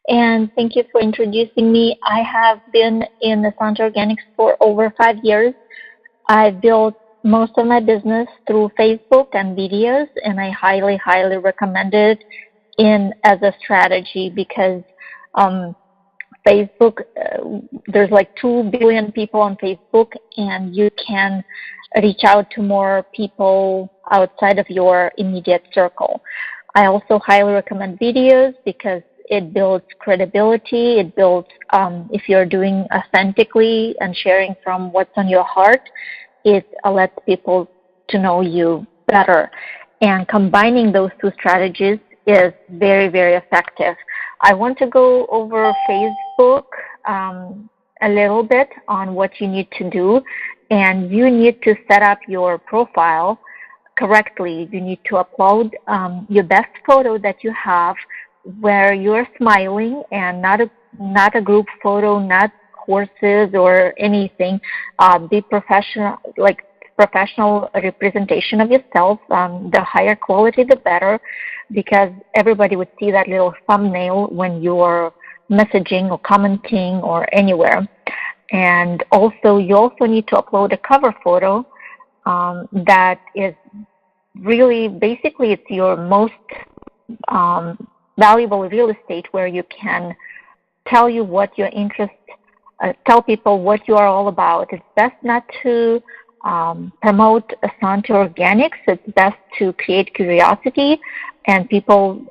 And thank you for introducing me. I have been in the Sound Organics for over 5 years. I built most of my business through Facebook and videos, and I highly, highly recommend it in as a strategy because um, Facebook, there's like 2 billion people on Facebook, and you can reach out to more people outside of your immediate circle. I also highly recommend videos because it builds credibility. It builds, if you're doing authentically and sharing from what's on your heart, it lets people to know you better. And combining those two strategies is very, very effective. I want to go over Facebook a little bit on what you need to do. And you need to set up your profile correctly. You need to upload your best photo that you have where you're smiling and not a group photo, not horses or anything. Be professional, like professional representation of yourself. The higher quality, the better, because everybody would see that little thumbnail when you're messaging or commenting or anywhere. And also, you also need to upload a cover photo that is really, basically, it's your most valuable real estate where you can tell you what your interest, tell people what you are all about. It's best not to promote Asante Organics. It's best to create curiosity and people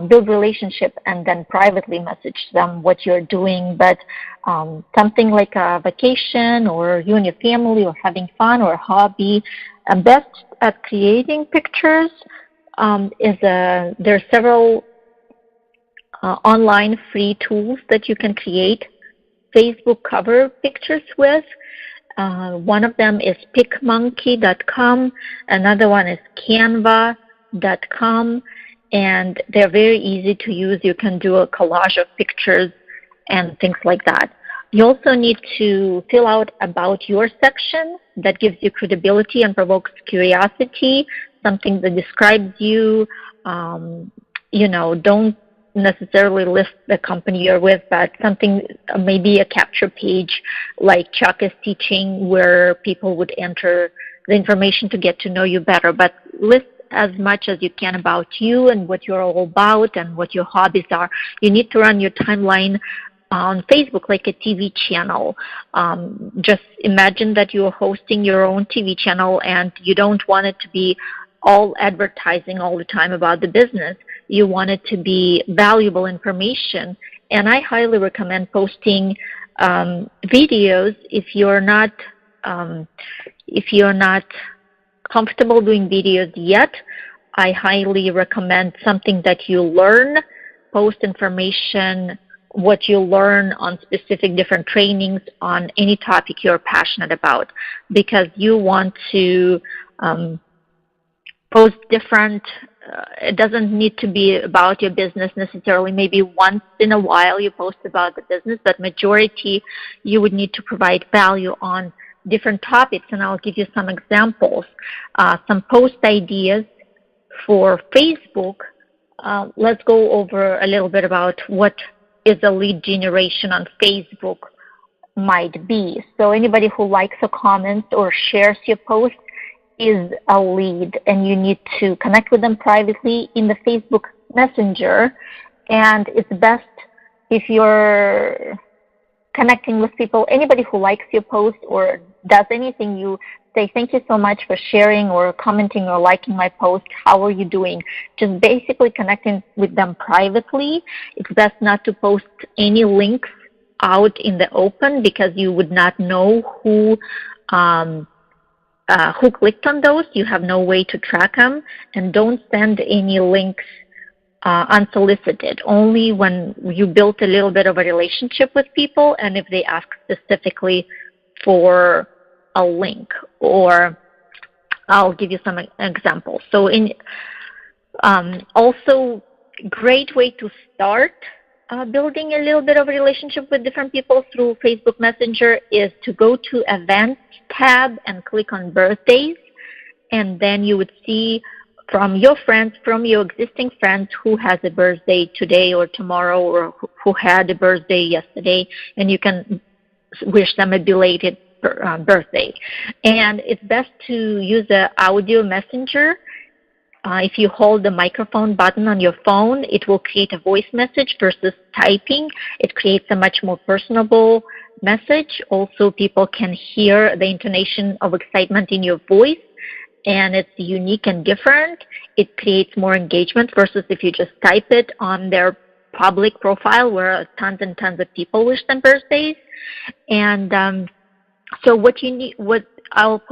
build relationship and then privately message them what you're doing. But something like a vacation or you and your family or having fun or a hobby, best at creating pictures there are several online free tools that you can create Facebook cover pictures with. One of them is PicMonkey.com. Another one is Canva.com. And they're very easy to use. You can do a collage of pictures and things like that. You also need to fill out about your section that gives you credibility and provokes curiosity, something that describes you. Don't necessarily list the company you're with, but something, maybe a capture page like Chuck is teaching where people would enter the information to get to know you better. But list as much as you can about you and what you're all about and what your hobbies are. You need to run your timeline on Facebook like a TV channel. Just imagine that you're hosting your own TV channel and you don't want it to be all advertising all the time about the business. You want it to be valuable information. And I highly recommend posting videos if you're not comfortable doing videos yet. I highly recommend something that you learn, post information, what you learn on specific different trainings on any topic you're passionate about, because you want to post different, it doesn't need to be about your business necessarily. Maybe once in a while you post about the business, but majority you would need to provide value on different topics. And I'll give you some examples, some post ideas for Facebook. Let's go over a little bit about what is a lead generation on Facebook might be. So anybody who likes or comments or shares your post is a lead, and you need to connect with them privately in the Facebook Messenger. And it's best if you're connecting with people, anybody who likes your post or does anything, you say, thank you so much for sharing or commenting or liking my post. How are you doing? Just basically connecting with them privately. It's best not to post any links out in the open because you would not know who clicked on those. You have no way to track them. And don't send any links unsolicited, only when you build a little bit of a relationship with people and if they ask specifically for a link. Or I'll give you some examples. So also great way to start building a little bit of a relationship with different people through Facebook Messenger is to go to Events tab and click on Birthdays, and then you would see from your friends, from your existing friends who has a birthday today or tomorrow, or who had a birthday yesterday, and you can wish them a belated birthday. And it's best to use an audio messenger. If you hold the microphone button on your phone, it will create a voice message versus typing. It creates a much more personable message. Also, people can hear the intonation of excitement in your voice, and it's unique and different. It creates more engagement versus if you just type it on their public profile where tons and tons of people wish them birthdays. And so what you need, I'll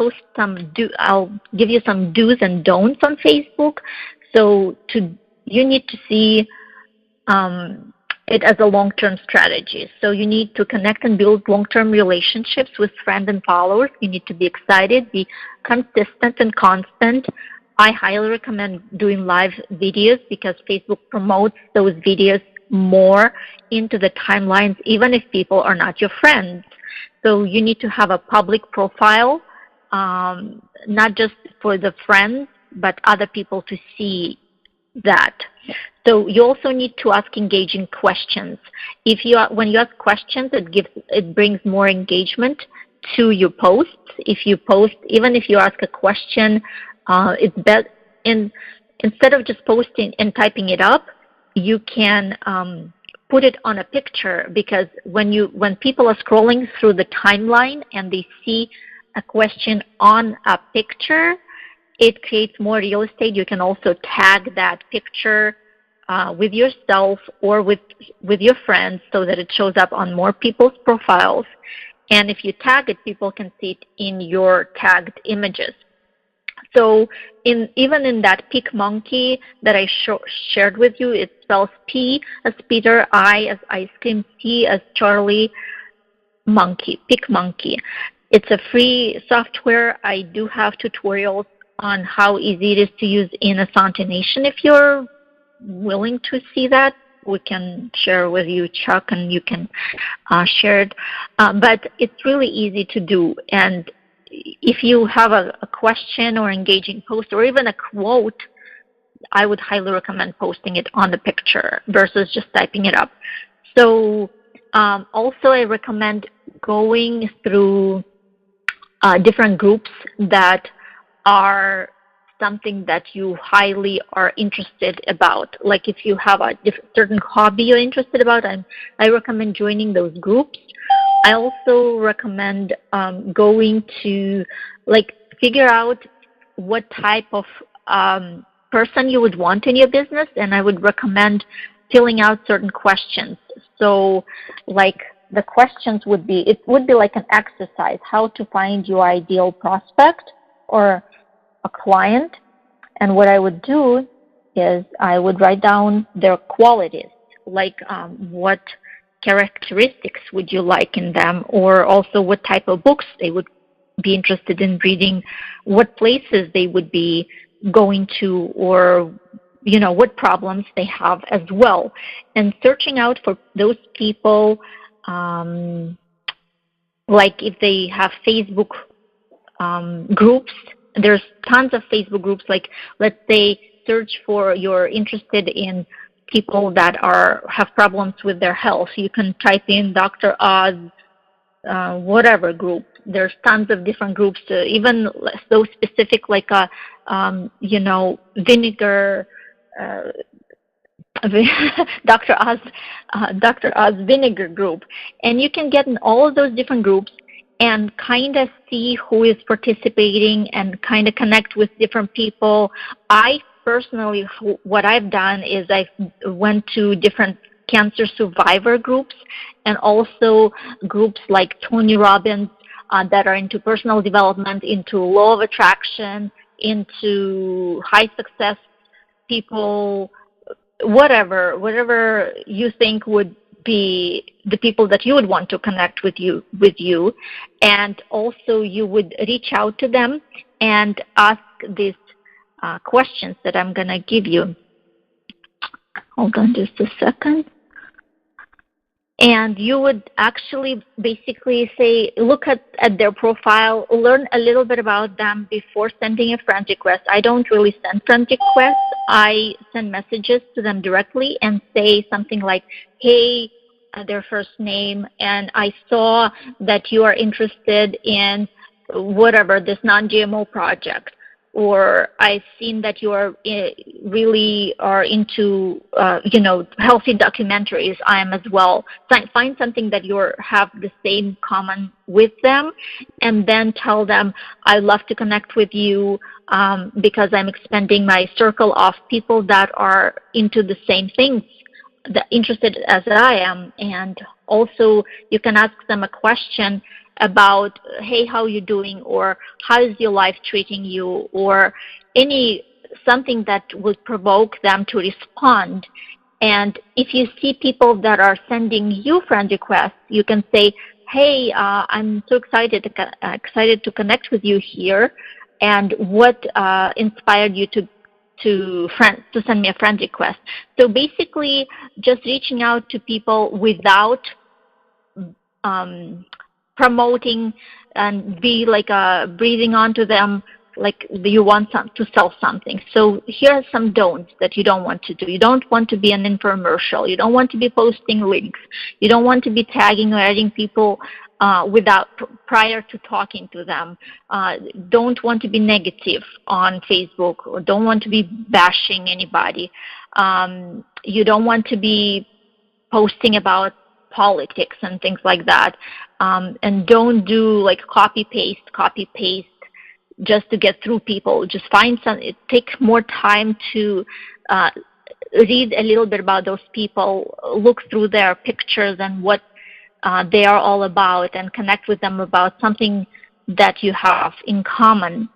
give you some do's and don'ts on Facebook. So you need to see it as a long-term strategy. So you need to connect and build long-term relationships with friends and followers. You need to be excited, be consistent and constant. I highly recommend doing live videos because Facebook promotes those videos more into the timelines, even if people are not your friends. So you need to have a public profile, not just for the friends, but other people to see that. So you also need to ask engaging questions. When you ask questions, it brings more engagement to your posts. If you post, even if you ask a question, it's best instead of just posting and typing it up, you can put it on a picture, because when people are scrolling through the timeline and they see a question on a picture, it creates more real estate. You can also tag that picture with yourself or with your friends so that it shows up on more people's profiles. And if you tag it, people can see it in your tagged images. So even in that Pick Monkey that I shared with you, it spells P as Peter, I as ice cream, C as Charlie, monkey, Pick Monkey. It's a free software. I do have tutorials on how easy it is to use in Asante Nation. If you're willing to see that, we can share with you, Chuck, and you can share it. But it's really easy to do. And if you have a question or engaging post or even a quote, I would highly recommend posting it on the picture versus just typing it up. So also I recommend going through different groups that are something that you highly are interested about. Like if you have a certain hobby you're interested about, I recommend joining those groups. I also recommend going to figure out what type of person you would want in your business, and I would recommend filling out certain questions. So the questions would be like an exercise, how to find your ideal prospect or a client. And what I would do is I would write down their qualities, what characteristics would you like in them, or also what type of books they would be interested in reading, what places they would be going to, or what problems they have as well. And searching out for those people, if they have Facebook groups. There's tons of Facebook groups. Let's say search for, you're interested in people that have problems with their health. You can type in Dr. Oz, whatever group. There's tons of different groups, even so specific vinegar, Dr. Oz vinegar group. And you can get in all of those different groups and kind of see who is participating and kind of connect with different people. I personally, what I've done is I went to different cancer survivor groups and also groups like Tony Robbins that are into personal development, into law of attraction, into high success people, whatever you think would be the people that you would want to connect with you. And also you would reach out to them and ask these questions that I'm going to give you. Hold on just a second. And you would actually basically say, look at their profile, learn a little bit about them before sending a friend request. I don't really send friend requests. I send messages to them directly and say something like, hey, their first name, and I saw that you are interested in whatever, this non-GMO project, or I've seen that you are really are into healthy documentaries. I am as well. Find something that you have the same common with them, and then tell them, I'd love to connect with you because I'm expanding my circle of people that are into the same things, that interested as I am. And also you can ask them a question about, hey, how you doing, or how is your life treating you, or something that would provoke them to respond. And if you see people that are sending you friend requests, you can say, hey, I'm so excited to connect with you here, and what inspired you to send me a friend request. So basically just reaching out to people without promoting and be like breathing onto them like you want to sell something. So here are some don'ts that you don't want to do. You don't want to be an infomercial. You don't want to be posting links. You don't want to be tagging or adding people prior to talking to them. Don't want to be negative on Facebook, or don't want to be bashing anybody. You don't want to be posting about politics and things like that. And don't do like copy paste just to get through people. Just take more time to read a little bit about those people, look through their pictures and what they are all about, and connect with them about something that you have in common,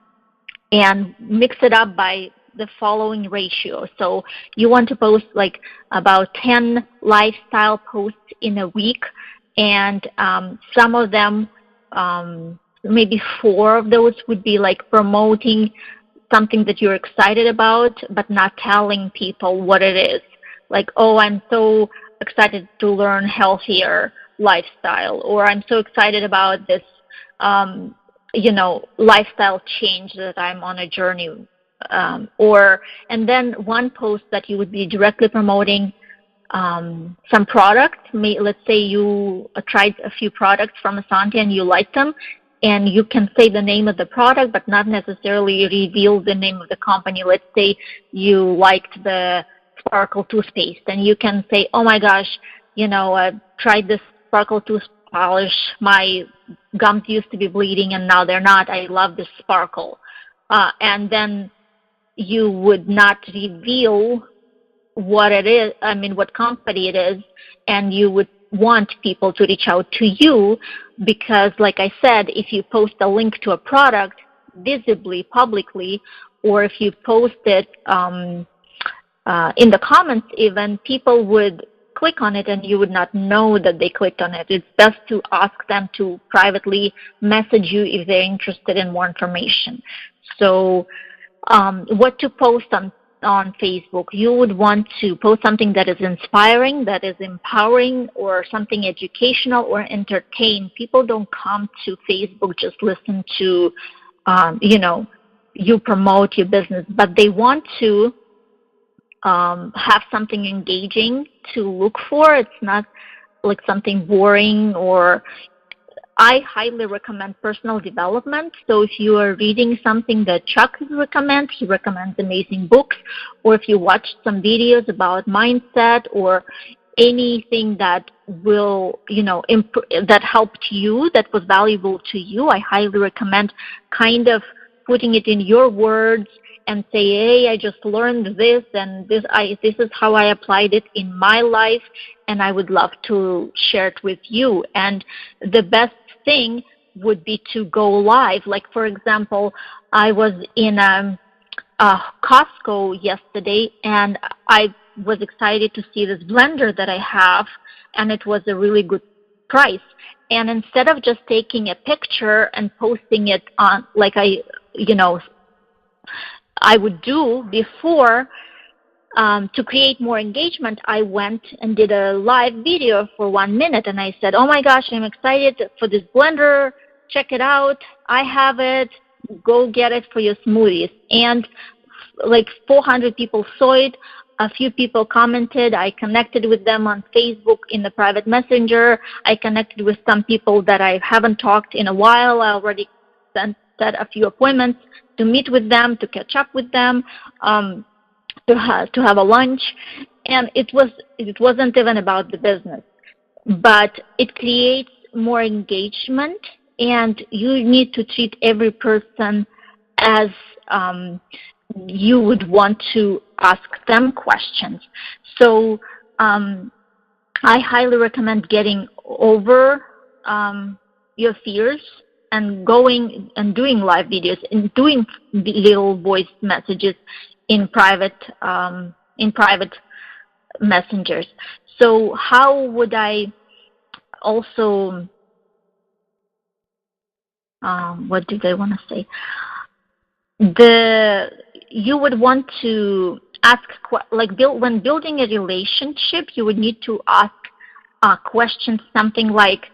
and mix it up by the following ratio. So you want to post like about 10 lifestyle posts in a week, and some of them, maybe 4 of those would be like promoting something that you're excited about, but not telling people what it is. Like, oh, I'm so excited to learn healthier lifestyle, or I'm so excited about this lifestyle change that I'm on a journey. And then one post that you would be directly promoting some product. Let's say you tried a few products from Asante and you liked them, and you can say the name of the product but not necessarily reveal the name of the company. Let's say you liked the Sparkle toothpaste, and you can say, oh my gosh, I tried this Sparkle toothpaste polish. My gums used to be bleeding and now they're not. I love this Sparkle. And then you would not reveal what it is, what company it is, and you would want people to reach out to you because, like I said, if you post a link to a product visibly, publicly, or if you post it in the comments even, people would click on it and you would not know that they clicked on it. It's best to ask them to privately message you if they're interested in more information. So what to post on Facebook? You would want to post something that is inspiring, that is empowering, or something educational or entertain. People don't come to Facebook just listen to, you promote your business, but they want to have something engaging to look for. It's not like something boring. Or I highly recommend personal development. So if you are reading something that Chuck recommends, he recommends amazing books, or if you watch some videos about mindset or anything that will, that helped you, that was valuable to you, I highly recommend kind of putting it in your words and say, hey, I just learned this, and this is how I applied it in my life, and I would love to share it with you. And the best thing would be to go live. Like, for example, I was in Costco yesterday, and I was excited to see this blender that I have, and it was a really good price. And instead of just taking a picture and posting it on, like I would do before, to create more engagement, I went and did a live video for 1 minute, and I said, oh my gosh, I'm excited for this blender. Check it out. I have it. Go get it for your smoothies. And like 400 people saw it. A few people commented. I connected with them on Facebook in the private messenger. I connected with some people that I haven't talked in a while. I already set a few appointments to meet with them, to catch up with them. To have a lunch, and it wasn't even about the business, but it creates more engagement, and you need to treat every person as you would want to ask them questions. So I highly recommend getting over your fears and going and doing live videos and doing little voice messages in private messengers. So how would I also what did I want to say? You would want to ask, like, when building a relationship, you would need to ask questions, something like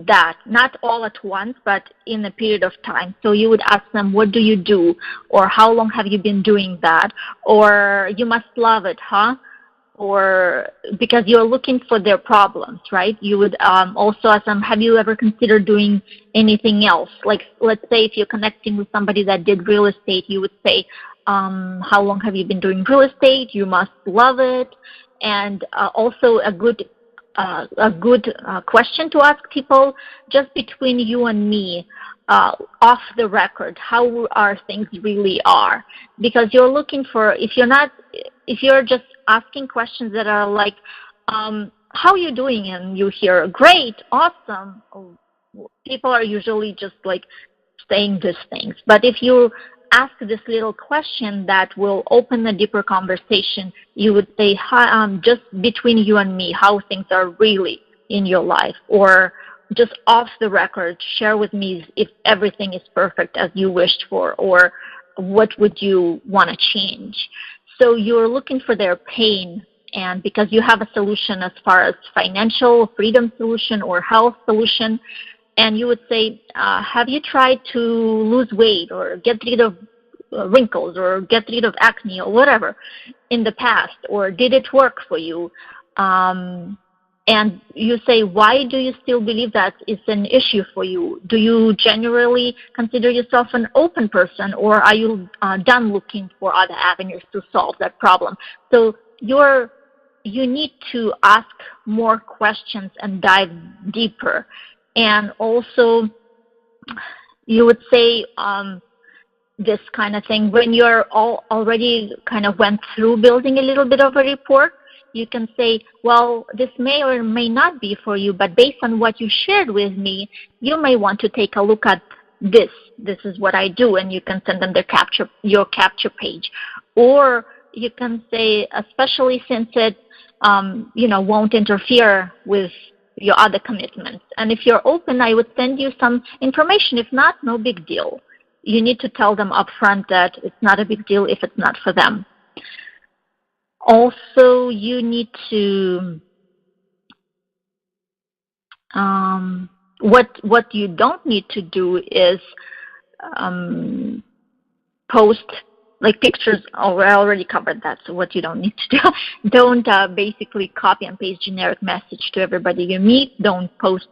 that, not all at once, but in a period of time. So you would ask them, what do you do? Or how long have you been doing that? Or you must love it, huh? Or because you're looking for their problems, right? You would also ask them, have you ever considered doing anything else? Like, let's say if you're connecting with somebody that did real estate, you would say, how long have you been doing real estate? You must love it. And also a good question to ask people, just between you and me, off the record, how are things really are? Because you're looking for, if you're just asking questions that are like, how are you doing? And you hear, great, awesome. People are usually just like saying these things. But if you ask this little question that will open a deeper conversation, you would say, hi, just between you and me, how things are really in your life, or just off the record, share with me if everything is perfect as you wished for, or what would you want to change. So you're looking for their pain, and because you have a solution as far as financial freedom solution or health solution, and you would say, have you tried to lose weight or get rid of wrinkles or get rid of acne or whatever in the past, or did it work for you? And you say, why do you still believe that it's an issue for you? Do you generally consider yourself an open person, or are you done looking for other avenues to solve that problem? So you need to ask more questions and dive deeper. And also, you would say this kind of thing, when you're already kind of went through building a little bit of a report, you can say, well, this may or may not be for you, but based on what you shared with me, you may want to take a look at this. This is what I do, and you can send them your capture page. Or you can say, especially since it won't interfere with your other commitments. And if you're open, I would send you some information. If not, no big deal. You need to tell them upfront that it's not a big deal if it's not for them. Also, you need to what you don't need to do is post like pictures. Oh, I already covered that. So what you don't need to do, don't basically copy and paste generic message to everybody you meet. Don't post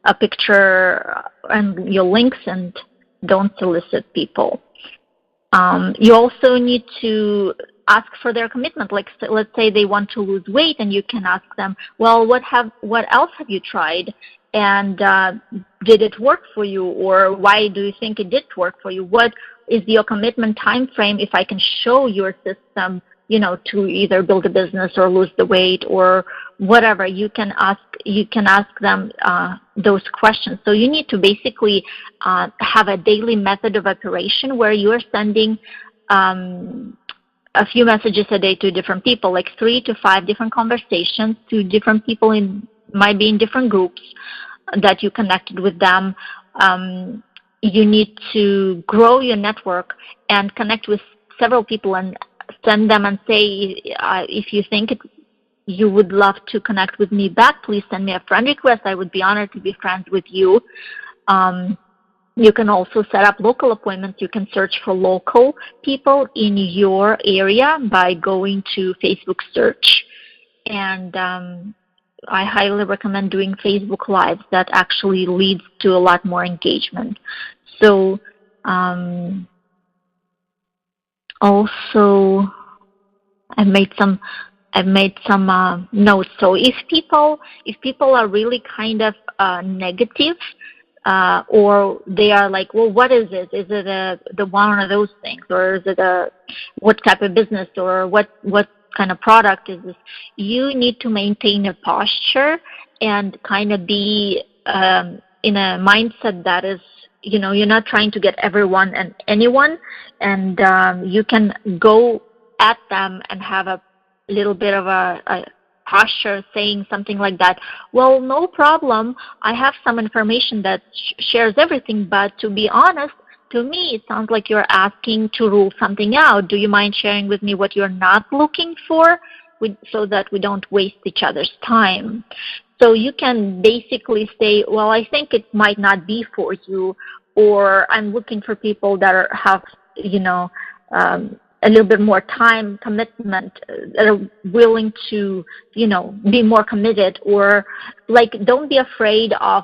a picture and your links, and don't solicit people. You also need to ask for their commitment. Like, let's say they want to lose weight, and you can ask them, well, what else have you tried, and did it work for you, or why do you think it did work for you? What is your commitment time frame if I can show your system, to either build a business or lose the weight or whatever? You can ask them those questions. So you need to basically have a daily method of operation where you are sending a few messages a day to different people, like 3 to 5 different conversations to different people might be in different groups that you connected with them. You need to grow your network and connect with several people and send them and say, if you think you would love to connect with me back, please send me a friend request. I would be honored to be friends with you. You can also set up local appointments. You can search for local people in your area by going to Facebook search. And I highly recommend doing Facebook Lives. That actually leads to a lot more engagement. So also, I've made some notes. So if people are really kind of negative, or they are like, well, what is this? Is it the one of those things, or is it what type of business, or what kind of product is this? You need to maintain a posture and kind of be in a mindset that is, you're not trying to get everyone and anyone, and you can go at them and have a little bit of a posture saying something like that. Well, no problem. I have some information that shares everything, but to be honest, to me, it sounds like you're asking to rule something out. Do you mind sharing with me what you're not looking for, so that we don't waste each other's time? So you can basically say, well, I think it might not be for you, or I'm looking for people that have, a little bit more time commitment, that are willing to, be more committed, or like, don't be afraid of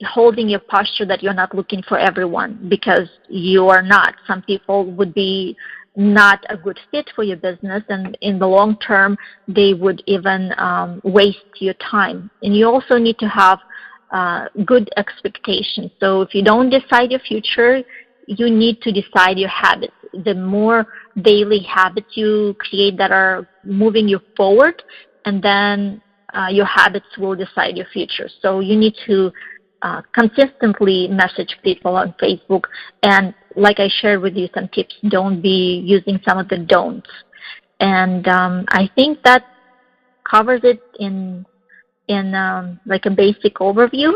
holding your posture that you're not looking for everyone, because you are not. Some people would be not a good fit for your business, and in the long term, they would even waste your time. And you also need to have good expectations. So if you don't decide your future, you need to decide your habits. The more daily habits you create that are moving you forward, and then your habits will decide your future. So you need to consistently message people on Facebook. And like I shared with you some tips, don't be using some of the don'ts. And I think that covers it in like a basic overview.